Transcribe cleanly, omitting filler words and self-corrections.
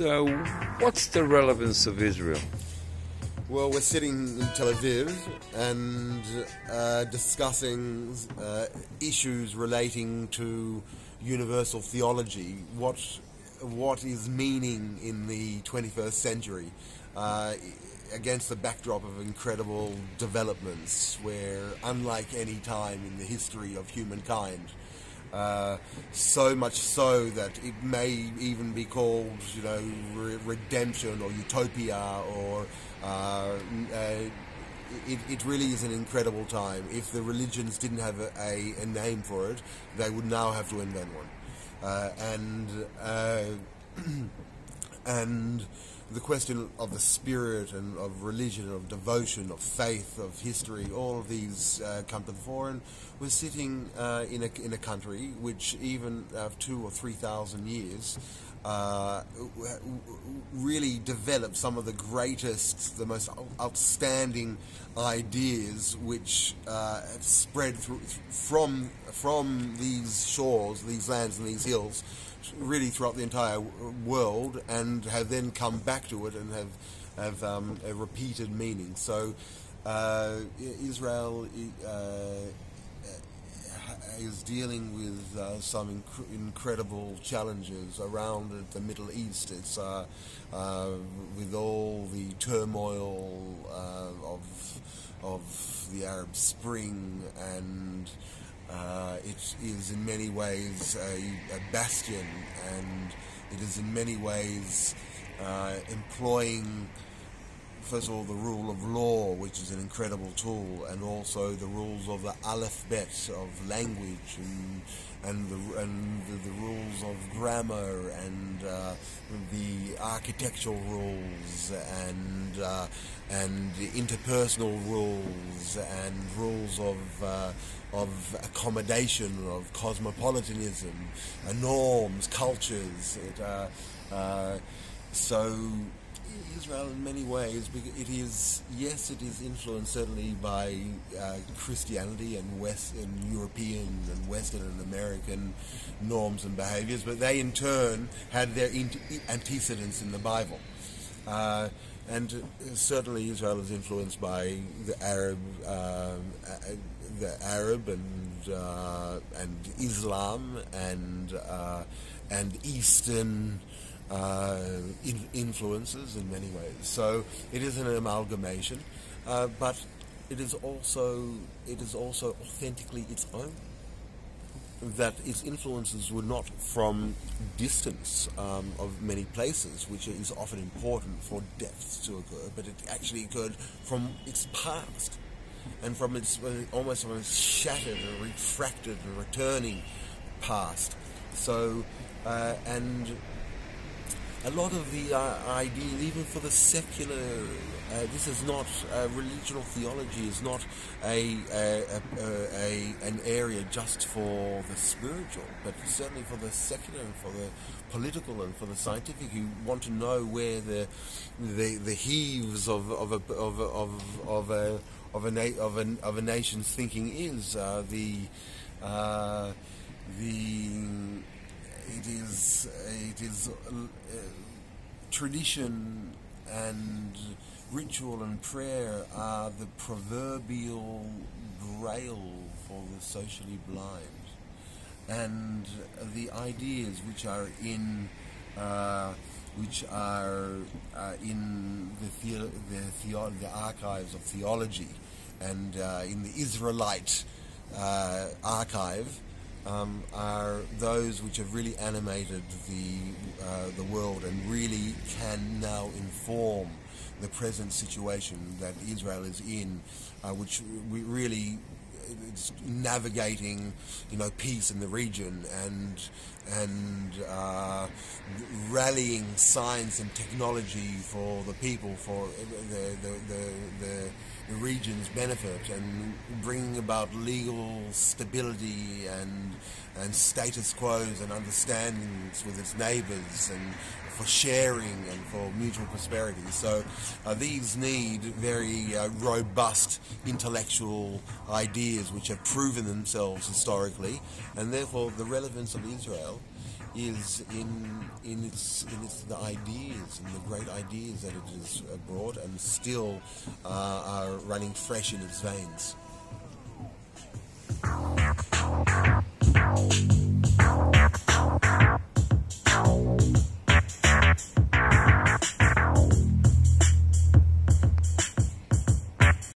So, what's the relevance of Israel? Well, we're sitting in Tel Aviv and discussing issues relating to universal theology. What is meaning in the 21st century against the backdrop of incredible developments, where, unlike any time in the history of humankind, so much so that it may even be called, redemption or utopia, or it really is an incredible time. If the religions didn't have a name for it, they would now have to invent one. And the question of the spirit and of religion, of devotion, of faith, of history, all of these come to the fore. And we're sitting in a country which, even 2,000 or 3,000 years, really developed some of the greatest, the most outstanding ideas which have spread from these shores, these lands and these hills, really throughout the entire world, and have then come back to it and have a repeated meaning. So Israel is dealing with some incredible challenges around the Middle East. It's with all the turmoil of the Arab Spring, and it is in many ways a bastion, and it is in many ways employing, first of all, the rule of law, which is an incredible tool, and also the rules of the alphabet of language, and the rules of grammar, and the architectural rules, and the interpersonal rules, and rules of accommodation, of cosmopolitanism, norms, cultures. So Israel, in many ways, it is influenced certainly by Christianity and European and Western and American norms and behaviors, but they in turn had their antecedents in the Bible. And certainly Israel is influenced by the Arab and Islam and Eastern influences in many ways. So it is an amalgamation, but it is also authentically its own. That its influences were not from distance of many places, which is often important for deaths to occur, but it actually occurred from its past, and from its almost from its shattered and refracted and returning past. So and a lot of the ideas, even for the secular, this is not religional theology is not an area just for the spiritual, but certainly for the secular and for the political and for the scientific, who want to know where the heaves of a nation's thinking is. It is tradition and ritual and prayer are the proverbial grail for the socially blind, and the ideas which are in the archives of theology and in the Israelite archive. Are those which have really animated the world and really can now inform the present situation that Israel is in, which we really is navigating, peace in the region and rallying science and technology for the people, for the region's benefit, and bringing about legal stability and status quos and understandings with its neighbours, and for sharing and for mutual prosperity. So these need very robust intellectual ideas which have proven themselves historically, and therefore the relevance of Israel is in its the ideas and the great ideas that it has brought and still are running fresh in its veins.